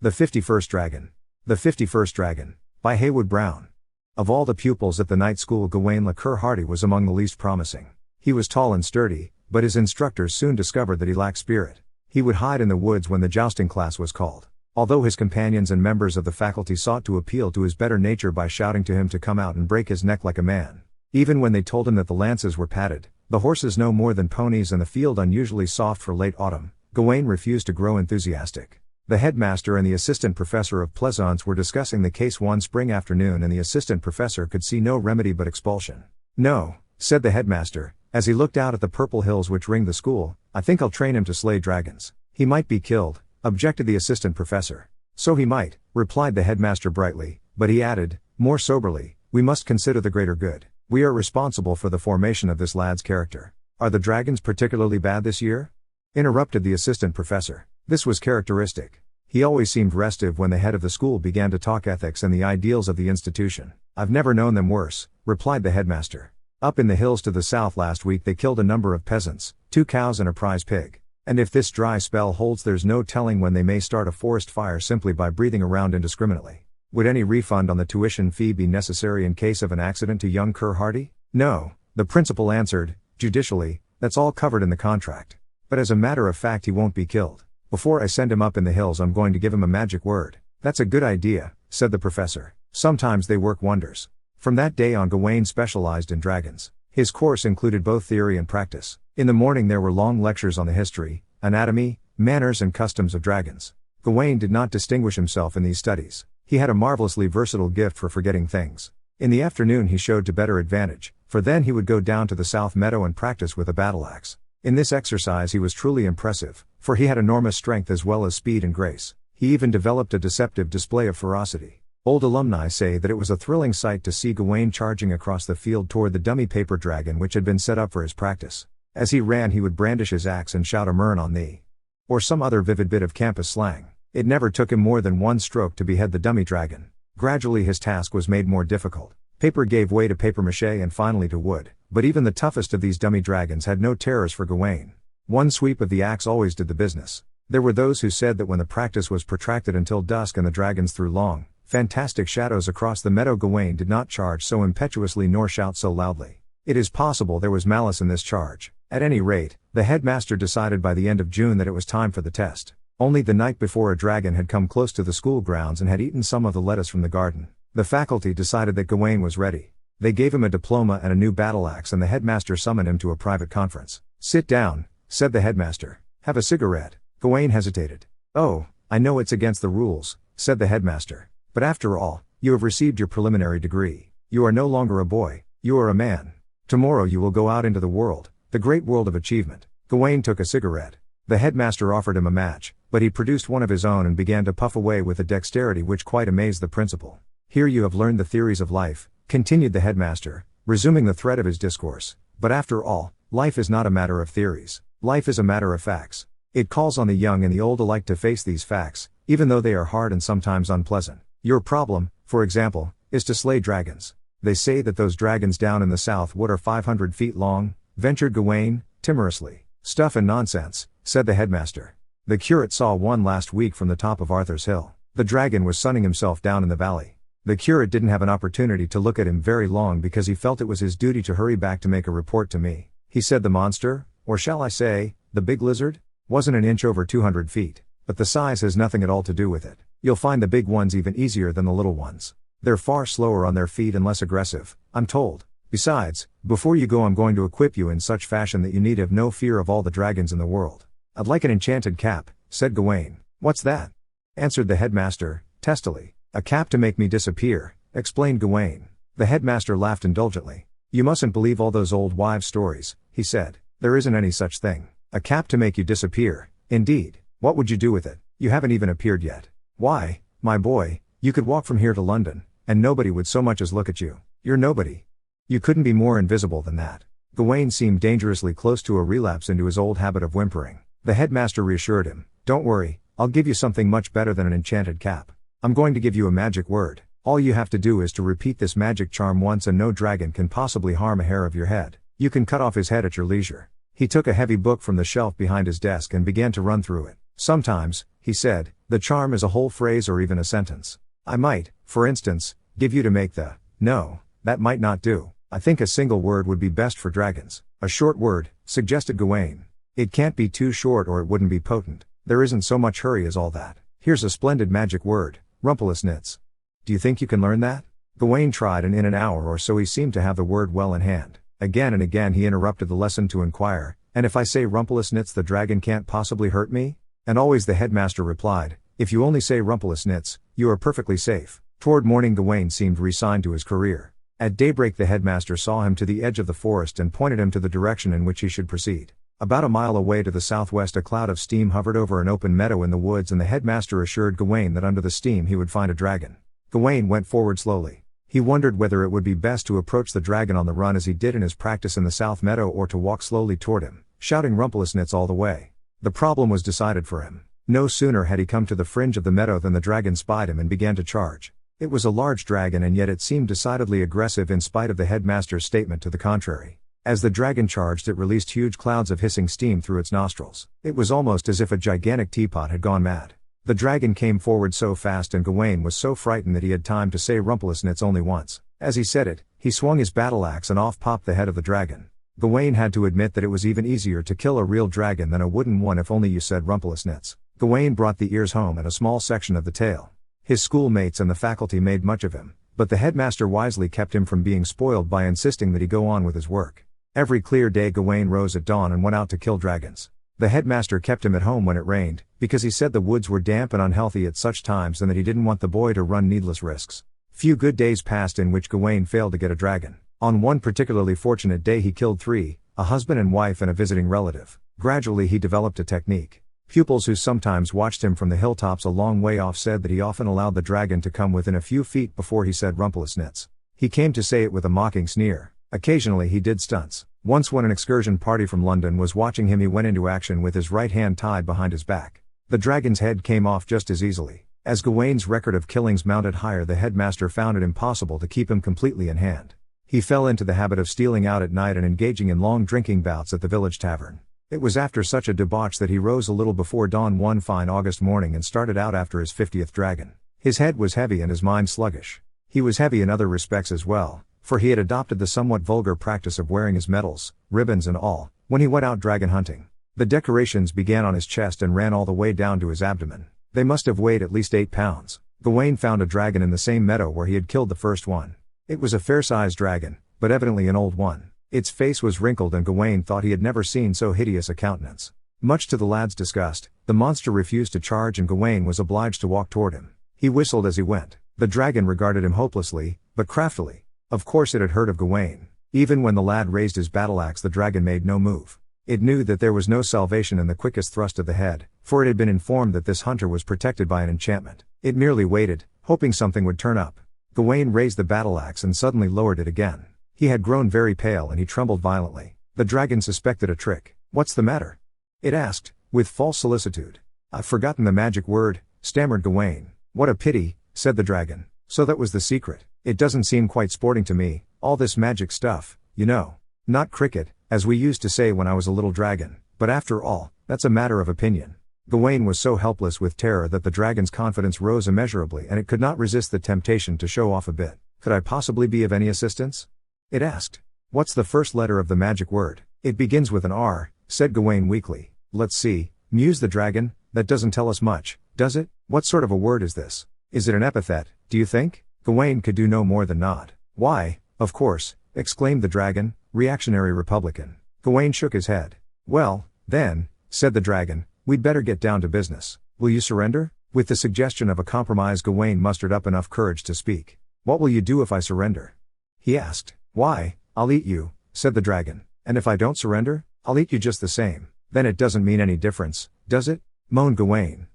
The 51st Dragon. The 51st Dragon, by Heywood Broun. Of all the pupils at the night school, Gawain le Cœur Hardy was among the least promising. He was tall and sturdy, but his instructors soon discovered that he lacked spirit. He would hide in the woods when the jousting class was called. Although his companions and members of the faculty sought to appeal to his better nature by shouting to him to come out and break his neck like a man. Even when they told him that the lances were padded, the horses no more than ponies, and the field unusually soft for late autumn, Gawain refused to grow enthusiastic. The headmaster and the assistant professor of Pleasance were discussing the case one spring afternoon, and the assistant professor could see no remedy but expulsion. "No," said the headmaster, as he looked out at the purple hills which ringed the school, "I think I'll train him to slay dragons." "He might be killed," objected the assistant professor. "So he might," replied the headmaster brightly, but he added, more soberly, "we must consider the greater good. We are responsible for the formation of this lad's character." "Are the dragons particularly bad this year?" interrupted the assistant professor. This was characteristic. He always seemed restive when the head of the school began to talk ethics and the ideals of the institution. "I've never known them worse," replied the headmaster. "Up in the hills to the south last week they killed a number of peasants, 2 cows and a prize pig. And if this dry spell holds, there's no telling when they may start a forest fire simply by breathing around indiscriminately." "Would any refund on the tuition fee be necessary in case of an accident to young Cœur Hardy?" "No," the principal answered, judicially, "that's all covered in the contract. But as a matter of fact he won't be killed. Before I send him up in the hills I'm going to give him a magic word." "That's a good idea," said the professor. "Sometimes they work wonders." From that day on Gawain specialized in dragons. His course included both theory and practice. In the morning there were long lectures on the history, anatomy, manners and customs of dragons. Gawain did not distinguish himself in these studies. He had a marvelously versatile gift for forgetting things. In the afternoon he showed to better advantage, for then he would go down to the south meadow and practice with a battle axe. In this exercise he was truly impressive, for he had enormous strength as well as speed and grace. He even developed a deceptive display of ferocity. Old alumni say that it was a thrilling sight to see Gawain charging across the field toward the dummy paper dragon which had been set up for his practice. As he ran he would brandish his axe and shout "Amern on thee," or some other vivid bit of campus slang. It never took him more than one stroke to behead the dummy dragon. Gradually his task was made more difficult. Paper gave way to papier-mâché and finally to wood, but even the toughest of these dummy dragons had no terrors for Gawain. One sweep of the axe always did the business. There were those who said that when the practice was protracted until dusk and the dragons threw long, fantastic shadows across the meadow, Gawain did not charge so impetuously nor shout so loudly. It is possible there was malice in this charge. At any rate, the headmaster decided by the end of June that it was time for the test. Only the night before a dragon had come close to the school grounds and had eaten some of the lettuce from the garden. The faculty decided that Gawain was ready. They gave him a diploma and a new battle axe, and the headmaster summoned him to a private conference. "Sit down," said the headmaster. "Have a cigarette." Gawain hesitated. "Oh, I know it's against the rules," said the headmaster. "But after all, you have received your preliminary degree. You are no longer a boy, you are a man. Tomorrow you will go out into the world, the great world of achievement." Gawain took a cigarette. The headmaster offered him a match, but he produced one of his own and began to puff away with a dexterity which quite amazed the principal. "Here you have learned the theories of life," continued the headmaster, resuming the thread of his discourse. "But after all, life is not a matter of theories. Life is a matter of facts. It calls on the young and the old alike to face these facts, even though they are hard and sometimes unpleasant. Your problem, for example, is to slay dragons. They say that those dragons down in the south wood are 500 feet long," ventured Gawain, timorously. "Stuff and nonsense," said the headmaster. "The curate saw one last week from the top of Arthur's Hill. The dragon was sunning himself down in the valley. The curate didn't have an opportunity to look at him very long because he felt it was his duty to hurry back to make a report to me. He said the monster, or shall I say, the big lizard, wasn't an inch over 200 feet. But the size has nothing at all to do with it. You'll find the big ones even easier than the little ones. They're far slower on their feet and less aggressive, I'm told. Besides, before you go I'm going to equip you in such fashion that you need have no fear of all the dragons in the world." "I'd like an enchanted cap," said Gawain. "What's that?" answered the headmaster, testily. "A cap to make me disappear," explained Gawain. The headmaster laughed indulgently. "You mustn't believe all those old wives' stories," he said. "There isn't any such thing. A cap to make you disappear, indeed. What would you do with it? You haven't even appeared yet. Why, my boy, you could walk from here to London, and nobody would so much as look at you. You're nobody. You couldn't be more invisible than that." Gawain seemed dangerously close to a relapse into his old habit of whimpering. The headmaster reassured him. "Don't worry, I'll give you something much better than an enchanted cap. I'm going to give you a magic word. All you have to do is to repeat this magic charm once and no dragon can possibly harm a hair of your head. You can cut off his head at your leisure." He took a heavy book from the shelf behind his desk and began to run through it. "Sometimes," he said, "the charm is a whole phrase or even a sentence. I might, for instance, give you to make the, no, that might not do. I think a single word would be best for dragons." "A short word," suggested Gawain. "It can't be too short or it wouldn't be potent. There isn't so much hurry as all that. Here's a splendid magic word, Rumpelisnitz. Do you think you can learn that?" Gawain tried, and in an hour or so he seemed to have the word well in hand. Again and again he interrupted the lesson to inquire, "And if I say Rumpelisnitz the dragon can't possibly hurt me?" And always the headmaster replied, "If you only say Rumpelisnitz, you are perfectly safe." Toward morning Gawain seemed resigned to his career. At daybreak the headmaster saw him to the edge of the forest and pointed him to the direction in which he should proceed. About a mile away to the southwest a cloud of steam hovered over an open meadow in the woods, and the headmaster assured Gawain that under the steam he would find a dragon. Gawain went forward slowly. He wondered whether it would be best to approach the dragon on the run as he did in his practice in the south meadow, or to walk slowly toward him, shouting Rumpelisnitz all the way. The problem was decided for him. No sooner had he come to the fringe of the meadow than the dragon spied him and began to charge. It was a large dragon, and yet it seemed decidedly aggressive in spite of the headmaster's statement to the contrary. As the dragon charged it released huge clouds of hissing steam through its nostrils. It was almost as if a gigantic teapot had gone mad. The dragon came forward so fast and Gawain was so frightened that he had time to say Rumpelisnitz only once. As he said it, he swung his battle axe and off popped the head of the dragon. Gawain had to admit that it was even easier to kill a real dragon than a wooden one if only you said Rumpelisnitz. Gawain brought the ears home and a small section of the tail. His schoolmates and the faculty made much of him, but the headmaster wisely kept him from being spoiled by insisting that he go on with his work. Every clear day Gawain rose at dawn and went out to kill dragons. The headmaster kept him at home when it rained, because he said the woods were damp and unhealthy at such times and that he didn't want the boy to run needless risks. Few good days passed in which Gawain failed to get a dragon. On one particularly fortunate day he killed 3, a husband and wife and a visiting relative. Gradually he developed a technique. Pupils who sometimes watched him from the hilltops a long way off said that he often allowed the dragon to come within a few feet before he said Rumpelisnitz. He came to say it with a mocking sneer. Occasionally he did stunts. Once when an excursion party from London was watching him he went into action with his right hand tied behind his back. The dragon's head came off just as easily. As Gawain's record of killings mounted higher the headmaster found it impossible to keep him completely in hand. He fell into the habit of stealing out at night and engaging in long drinking bouts at the village tavern. It was after such a debauch that he rose a little before dawn one fine August morning and started out after his 50th dragon. His head was heavy and his mind sluggish. He was heavy in other respects as well, for he had adopted the somewhat vulgar practice of wearing his medals, ribbons and all, when he went out dragon hunting. The decorations began on his chest and ran all the way down to his abdomen. They must have weighed at least 8 pounds. Gawain found a dragon in the same meadow where he had killed the first one. It was a fair-sized dragon, but evidently an old one. Its face was wrinkled and Gawain thought he had never seen so hideous a countenance. Much to the lad's disgust, the monster refused to charge and Gawain was obliged to walk toward him. He whistled as he went. The dragon regarded him hopelessly, but craftily. Of course it had heard of Gawain. Even when the lad raised his battle axe the dragon made no move. It knew that there was no salvation in the quickest thrust of the head, for it had been informed that this hunter was protected by an enchantment. It merely waited, hoping something would turn up. Gawain raised the battle axe and suddenly lowered it again. He had grown very pale and he trembled violently. The dragon suspected a trick. "What's the matter?" it asked, with false solicitude. "I've forgotten the magic word," stammered Gawain. "What a pity," said the dragon. "So that was the secret. It doesn't seem quite sporting to me, all this magic stuff, you know. Not cricket, as we used to say when I was a little dragon, but after all, that's a matter of opinion." Gawain was so helpless with terror that the dragon's confidence rose immeasurably and it could not resist the temptation to show off a bit. "Could I possibly be of any assistance?" it asked. "What's the first letter of the magic word?" "It begins with an R," said Gawain weakly. "Let's see," mused the dragon, "that doesn't tell us much, does it? What sort of a word is this? Is it an epithet, do you think?" Gawain could do no more than nod. "Why, of course," exclaimed the dragon, "reactionary Republican." Gawain shook his head. "Well, then," said the dragon, "we'd better get down to business. Will you surrender?" With the suggestion of a compromise Gawain mustered up enough courage to speak. "What will you do if I surrender?" he asked. "Why, I'll eat you," said the dragon. "And if I don't surrender, I'll eat you just the same." "Then it doesn't mean any difference, does it?" moaned Gawain.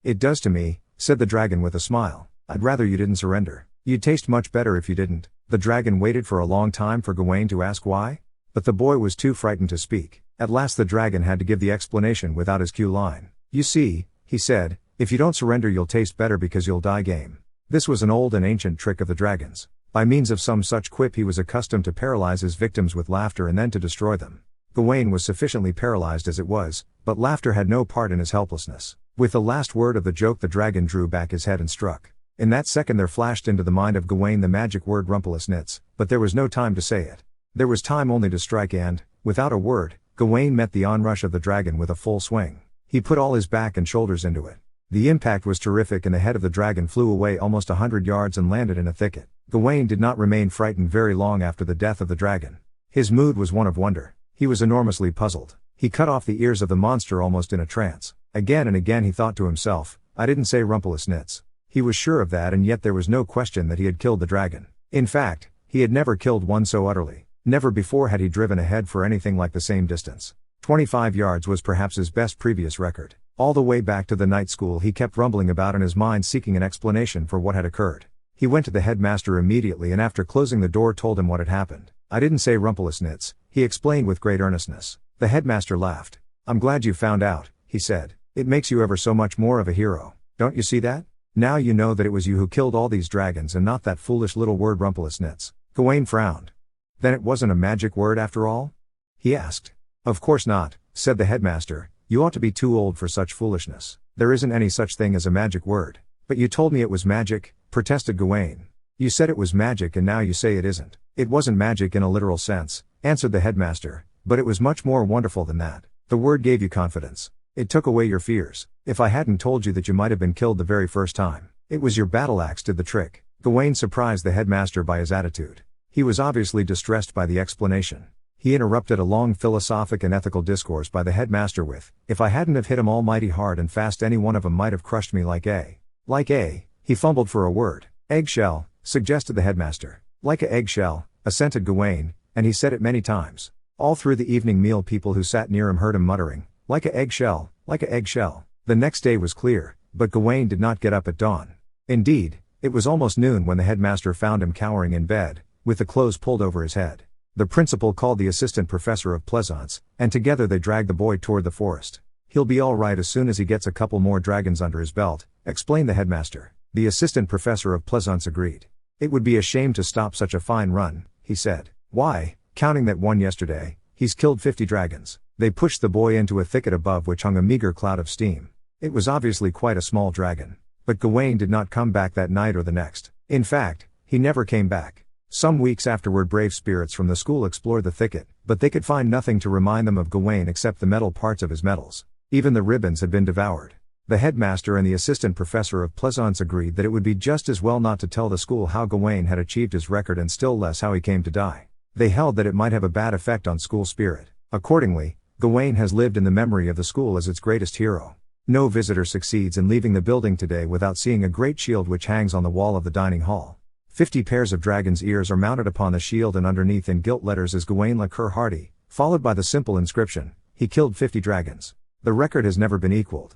"It does to me," said the dragon with a smile. "I'd rather you didn't surrender. You'd taste much better if you didn't." The dragon waited for a long time for Gawain to ask why, but the boy was too frightened to speak. At last the dragon had to give the explanation without his cue line. "You see," he said, "if you don't surrender you'll taste better because you'll die game." This was an old and ancient trick of the dragon's. By means of some such quip he was accustomed to paralyze his victims with laughter and then to destroy them. Gawain was sufficiently paralyzed as it was, but laughter had no part in his helplessness. With the last word of the joke, the dragon drew back his head and struck. In that second there flashed into the mind of Gawain the magic word Rumpelstiltskin, but there was no time to say it. There was time only to strike and, without a word, Gawain met the onrush of the dragon with a full swing. He put all his back and shoulders into it. The impact was terrific and the head of the dragon flew away almost 100 yards and landed in a thicket. Gawain did not remain frightened very long after the death of the dragon. His mood was one of wonder. He was enormously puzzled. He cut off the ears of the monster almost in a trance. Again and again he thought to himself, I didn't say Rumpelstiltskin. He was sure of that, and yet there was no question that he had killed the dragon. In fact, he had never killed one so utterly. Never before had he driven ahead for anything like the same distance. 25 yards was perhaps his best previous record. All the way back to the night school he kept rumbling about in his mind, seeking an explanation for what had occurred. He went to the headmaster immediately and after closing the door told him what had happened. I didn't say Rumpelstiltskin, he explained with great earnestness. The headmaster laughed. I'm glad you found out, he said. It makes you ever so much more of a hero. Don't you see that? Now you know that it was you who killed all these dragons and not that foolish little word Rumpelstiltskin. Gawain frowned. Then it wasn't a magic word after all? He asked. Of course not, said the headmaster. You ought to be too old for such foolishness. There isn't any such thing as a magic word. But you told me it was magic, protested Gawain. You said it was magic and now you say it isn't. It wasn't magic in a literal sense, answered the headmaster, but it was much more wonderful than that. The word gave you confidence. It took away your fears. If I hadn't told you that you might have been killed the very first time, it was your battle axe did the trick. Gawain surprised the headmaster by his attitude. He was obviously distressed by the explanation. He interrupted a long philosophic and ethical discourse by the headmaster with, if I hadn't have hit 'em almighty hard and fast, any one of 'em might have crushed me like a. He fumbled for a word. Eggshell, suggested the headmaster. Like a eggshell, assented Gawain, and he said it many times. All through the evening meal people who sat near him heard him muttering, like a eggshell, like a eggshell. The next day was clear, but Gawain did not get up at dawn. Indeed, it was almost noon when the headmaster found him cowering in bed, with the clothes pulled over his head. The principal called the assistant professor of Pleasance, and together they dragged the boy toward the forest. He'll be all right as soon as he gets a couple more dragons under his belt, explained the headmaster. The assistant professor of Pleasance agreed. It would be a shame to stop such a fine run, he said. Why, counting that one yesterday, he's killed 50 dragons. They pushed the boy into a thicket above which hung a meager cloud of steam. It was obviously quite a small dragon. But Gawain did not come back that night or the next. In fact, he never came back. Some weeks afterward brave spirits from the school explored the thicket, but they could find nothing to remind them of Gawain except the metal parts of his medals. Even the ribbons had been devoured. The headmaster and the assistant professor of Pleasance agreed that it would be just as well not to tell the school how Gawain had achieved his record and still less how he came to die. They held that it might have a bad effect on school spirit. Accordingly, Gawain has lived in the memory of the school as its greatest hero. No visitor succeeds in leaving the building today without seeing a great shield which hangs on the wall of the dining hall. 50 pairs of dragon's ears are mounted upon the shield, and underneath in gilt letters is Gawain le Cur Hardy, followed by the simple inscription, he killed 50 dragons. The record has never been equaled.